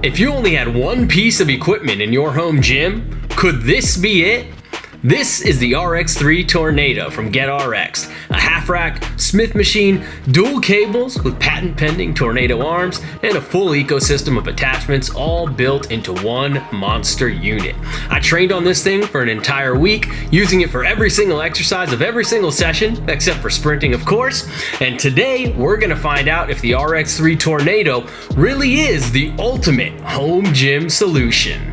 If you only had one piece of equipment in your home gym, could this be it? This is the RX3 Tornado from GetRX'd, a half-rack Smith machine, dual cables with patent-pending tornado arms, and a full ecosystem of attachments all built into one monster unit. I trained on this thing for an entire week, using it for every single exercise of every single session, except for sprinting, of course. And today, we're going to find out if the RX3 Tornado really is the ultimate home gym solution.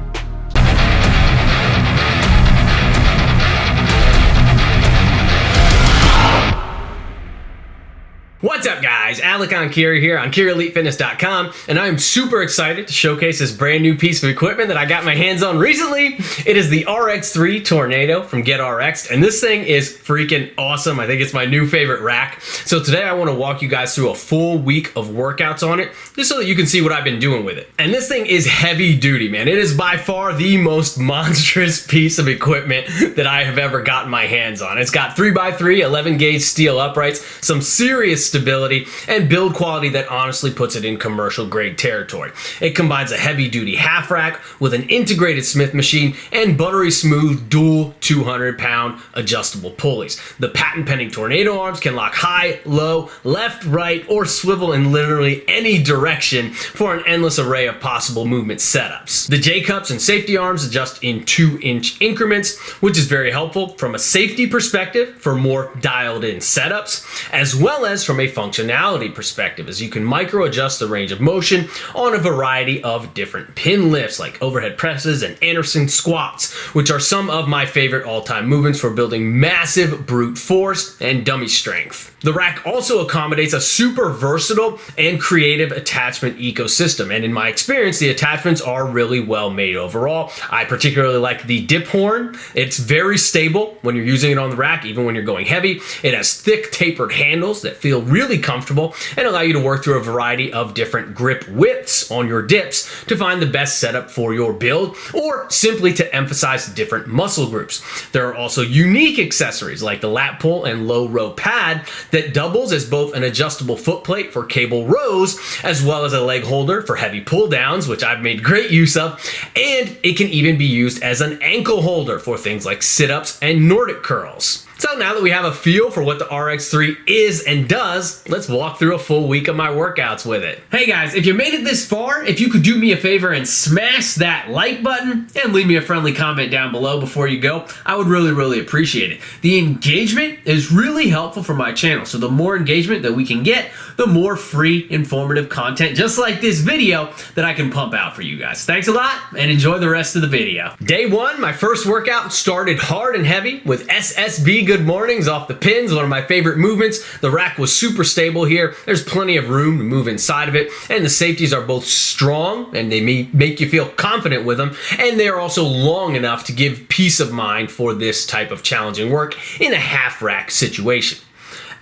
What's up, guys? Enkiri here on EnkiriEliteFitness.com, and I am super excited to showcase this brand new piece of equipment that I got my hands on recently. It is the RX3 Tornado from GetRX'd, and this thing is freaking awesome. I think it's my new favorite rack. So today I want to walk you guys through a full week of workouts on it, just so that you can see what I've been doing with it. And this thing is heavy duty, man. It is by far the most monstrous piece of equipment that I have ever gotten my hands on. It's got 3x3 11 gauge steel uprights, some serious stability, and build quality that honestly puts it in commercial grade territory. It combines a heavy duty half rack with an integrated Smith machine and buttery smooth dual 200-pound adjustable pulleys. The patent pending tornado arms can lock high, low, left, right, or swivel in literally any direction for an endless array of possible movement setups. The J-cups and safety arms adjust in 2-inch increments, which is very helpful from a safety perspective for more dialed in setups, as well as from a functionality perspective, as you can micro adjust the range of motion on a variety of different pin lifts like overhead presses and Anderson squats, which are some of my favorite all-time movements for building massive brute force and dummy strength. The rack also accommodates a super versatile and creative attachment ecosystem, and in my experience, the attachments are really well made overall. I particularly like the dip horn. It's very stable when you're using it on the rack, even when you're going heavy. It has thick tapered handles that feel really comfortable and allow you to work through a variety of different grip widths on your dips to find the best setup for your build, or simply to emphasize different muscle groups. There are also unique accessories like the lat pull and low row pad that doubles as both an adjustable foot plate for cable rows, as well as a leg holder for heavy pull downs, which I've made great use of, and it can even be used as an ankle holder for things like sit-ups and Nordic curls. So now that we have a feel for what the RX3 is and does, let's walk through a full week of my workouts with it. Hey guys, if you made it this far, if you could do me a favor and smash that like button and leave me a friendly comment down below before you go, I would really appreciate it. The engagement is really helpful for my channel, so the more engagement that we can get, the more free, informative content, just like this video, that I can pump out for you guys. Thanks a lot, and enjoy the rest of the video. Day one, my first workout started hard and heavy with SSB good mornings off the pins, one of my favorite movements. The rack was super stable here. There's plenty of room to move inside of it, and the safeties are both strong, and they make you feel confident with them, and they are also long enough to give peace of mind for this type of challenging work in a half rack situation.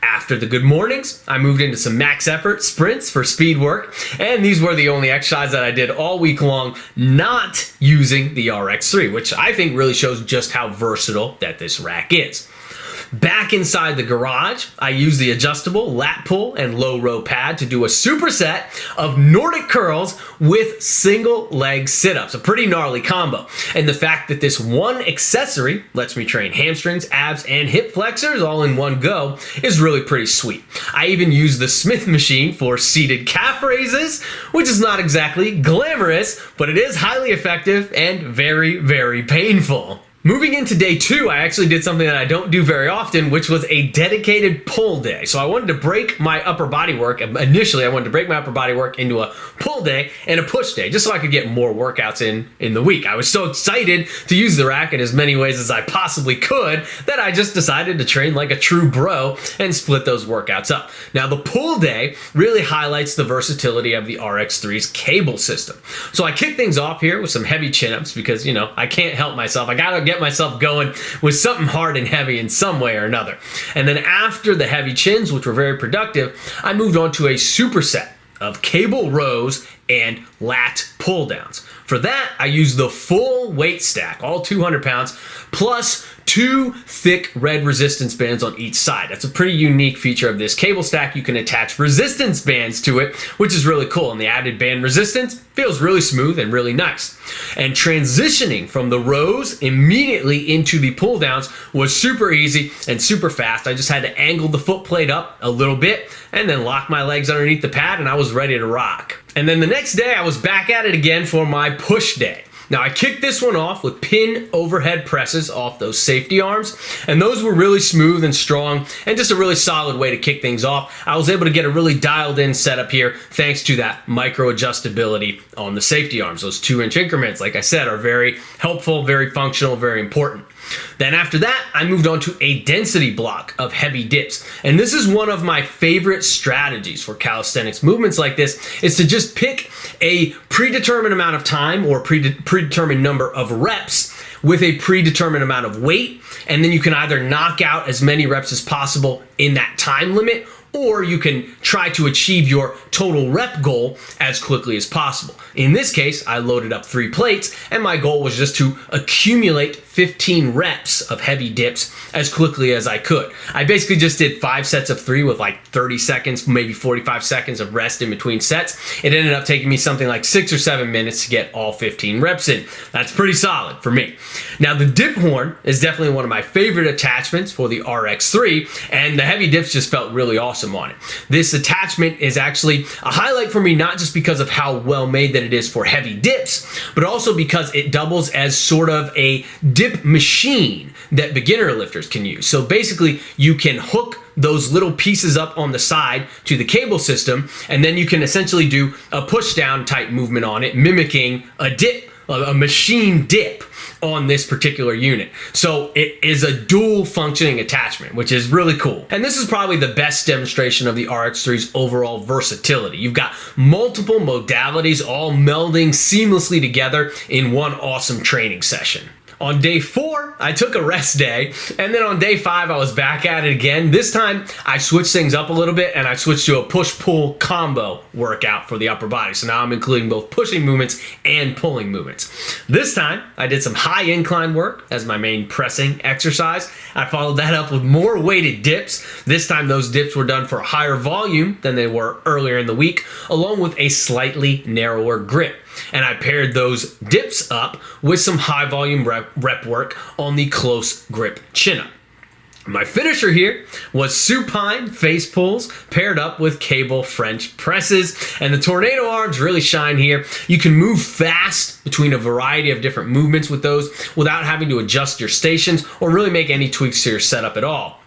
After the good mornings, I moved into some max effort sprints for speed work, and these were the only exercises that I did all week long not using the RX3, which I think really shows just how versatile that this rack is. Back inside the garage, I used the adjustable lat pull and low row pad to do a superset of Nordic curls with single leg sit-ups, a pretty gnarly combo. And the fact that this one accessory lets me train hamstrings, abs, and hip flexors all in one go is really pretty sweet. I even used the Smith machine for seated calf raises, which is not exactly glamorous, but it is highly effective and very painful. Moving into day two, I actually did something that I don't do very often, which was a dedicated pull day. So I wanted to break my upper body work. Initially, I wanted to break my upper body work into a pull day and a push day, just so I could get more workouts in the week. I was so excited to use the rack in as many ways as I possibly could that I just decided to train like a true bro and split those workouts up. Now, the pull day really highlights the versatility of the RX3's cable system. So I kicked things off here with some heavy chin-ups because, you know, I can't help myself. I gotta get myself going with something hard and heavy in some way or another. And then after the heavy chins, which were very productive, I moved on to a superset of cable rows and lat pull downs. For that, I use the full weight stack, all 200 pounds, plus 2 thick red resistance bands on each side. That's a pretty unique feature of this cable stack. You can attach resistance bands to it, which is really cool. And the added band resistance feels really smooth and really nice. And transitioning from the rows immediately into the pull downs was super easy and super fast. I just had to angle the foot plate up a little bit and then lock my legs underneath the pad, and I was ready to rock. And then the next day I was back at it again for my push day. Now I kicked this one off with pin overhead presses off those safety arms, and those were really smooth and strong and just a really solid way to kick things off. I was able to get a really dialed in setup here thanks to that micro adjustability on the safety arms. Those 2-inch increments, like I said, are very helpful, very functional, very important. Then after that, I moved on to a density block of heavy dips. And this is one of my favorite strategies for calisthenics movements like this, is to just pick a predetermined amount of time or predetermined number of reps with a predetermined amount of weight. And then you can either knock out as many reps as possible in that time limit, or you can try to achieve your total rep goal as quickly as possible. In this case, I loaded up 3 plates, and my goal was just to accumulate 15 reps of heavy dips as quickly as I could. I basically just did 5 sets of 3 with like 30 seconds, maybe 45 seconds of rest in between sets. It ended up taking me something like 6 or 7 minutes to get all 15 reps in. That's pretty solid for me. Now the dip horn is definitely one of my favorite attachments for the RX3, and the heavy dips just felt really awesome on it. This attachment is actually a highlight for me, not just because of how well made that it is for heavy dips, but also because it doubles as sort of a dip machine that beginner lifters can use. So basically you can hook those little pieces up on the side to the cable system, and then you can essentially do a push down type movement on it, mimicking a dip, a machine dip on this particular unit. So it is a dual functioning attachment, which is really cool. And this is probably the best demonstration of the RX3's overall versatility. You've got multiple modalities all melding seamlessly together in one awesome training session. On day 4, I took a rest day, and then on day 5, I was back at it again. This time, I switched things up a little bit, and I switched to a push-pull combo workout for the upper body. So now I'm including both pushing movements and pulling movements. This time, I did some high incline work as my main pressing exercise. I followed that up with more weighted dips. This time, those dips were done for a higher volume than they were earlier in the week, along with a slightly narrower grip. And I paired those dips up with some high volume rep work on the close grip chin up. My finisher here was supine face pulls paired up with cable French presses, and the tornado arms really shine here. You can move fast between a variety of different movements with those without having to adjust your stations or really make any tweaks to your setup at all.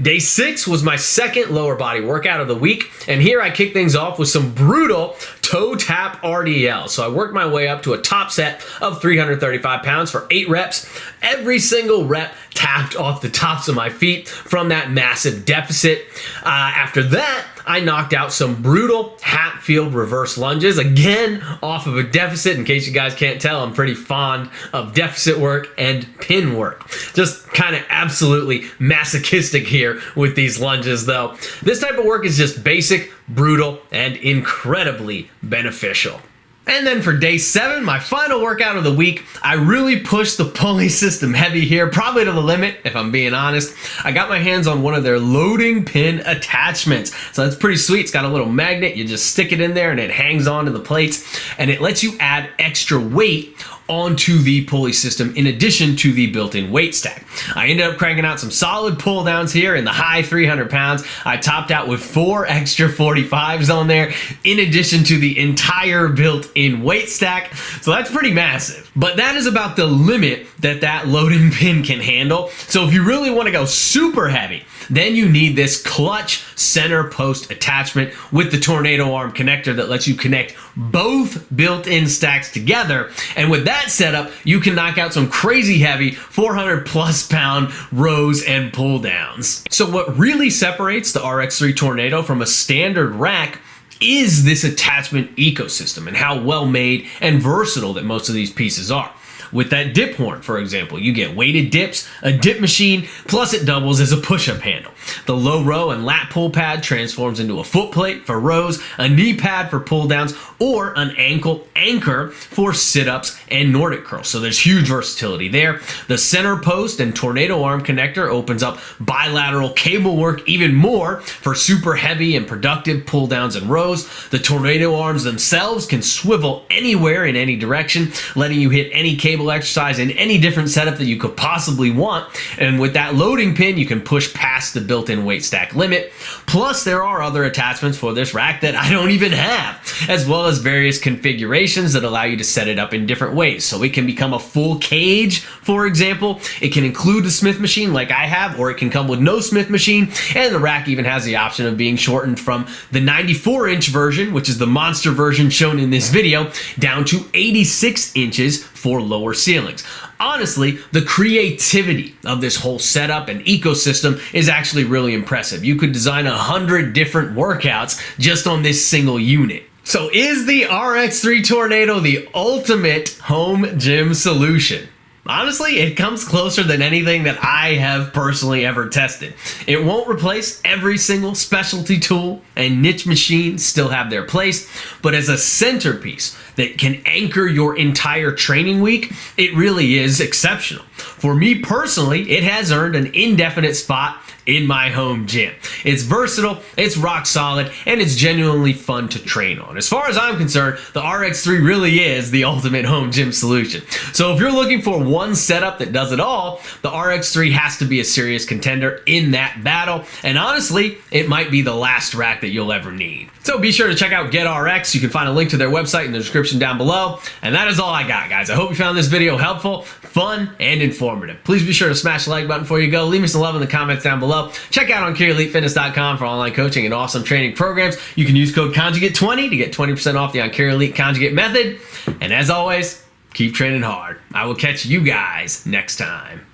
Day 6 was my second lower body workout of the week, and here I kicked things off with some brutal toe tap RDL. So I worked my way up to a top set of 335 pounds for 8 reps. Every single rep tapped off the tops of my feet from that massive deficit. After that, I knocked out some brutal Hatfield reverse lunges, again off of a deficit. In case you guys can't tell, I'm pretty fond of deficit work and pin work. Just kind of absolutely masochistic here with these lunges though. This type of work is just basic, brutal, and incredibly beneficial. And then for day 7, my final workout of the week, I really pushed the pulley system heavy here, probably to the limit, if I'm being honest. I got my hands on one of their loading pin attachments. So that's pretty sweet. It's got a little magnet. You just stick it in there and it hangs onto the plates, and it lets you add extra weight onto the pulley system in addition to the built-in weight stack. I ended up cranking out some solid pull downs here in the high 300 pounds. I topped out with 4 extra 45s on there in addition to the entire built-in weight stack. So that's pretty massive. But that is about the limit that loading pin can handle. So if you really want to go super heavy, then you need this clutch center post attachment with the tornado arm connector that lets you connect both built-in stacks together. And with that setup, you can knock out some crazy heavy 400 plus pound rows and pull downs. So what really separates the RX3 Tornado from a standard rack is this attachment ecosystem and how well made and versatile that most of these pieces are. with that dip horn, for example. You get weighted dips, a dip machine, plus it doubles as a push-up handle. The low row and lat pull pad transforms into a foot plate for rows, a knee pad for pull downs, or an ankle anchor for sit-ups and Nordic curls. So there's huge versatility there. The center post and tornado arm connector opens up bilateral cable work even more for super heavy and productive pull downs and rows. The tornado arms themselves can swivel anywhere in any direction, letting you hit any cable exercise in any different setup that you could possibly want. And with that loading pin, you can push past the built-in weight stack limit. Plus, there are other attachments for this rack that I don't even have, as well as various configurations that allow you to set it up in different ways. So it can become a full cage, for example. It can include the Smith machine like I have, or it can come with no Smith machine. And the rack even has the option of being shortened from the 94-inch version, which is the monster version shown in this video, down to 86 inches for lower ceilings. Honestly, the creativity of this whole setup and ecosystem is actually really impressive. You could design 100 different workouts just on this single unit. So is the RX3 Tornado the ultimate home gym solution? Honestly, it comes closer than anything that I have personally ever tested. It won't replace every single specialty tool, and niche machines still have their place, but as a centerpiece that can anchor your entire training week, it really is exceptional. For me personally, it has earned an indefinite spot in my home gym. It's versatile, it's rock solid, and it's genuinely fun to train on. As far as I'm concerned, the RX3 really is the ultimate home gym solution. So if you're looking for one setup that does it all, the RX3 has to be a serious contender in that battle, and honestly, it might be the last rack that you'll ever need. So be sure to check out GetRX'd. You can find a link to their website in the description down below. And that is all I got, guys. I hope you found this video helpful, fun, and informative. Please be sure to smash the like button before you go. Leave me some love in the comments down below. Check out EnkiriEliteFitness.com for online coaching and awesome training programs. You can use code Conjugate20 to get 20% off the Enkiri Elite Conjugate method. And as always, keep training hard. I will catch you guys next time.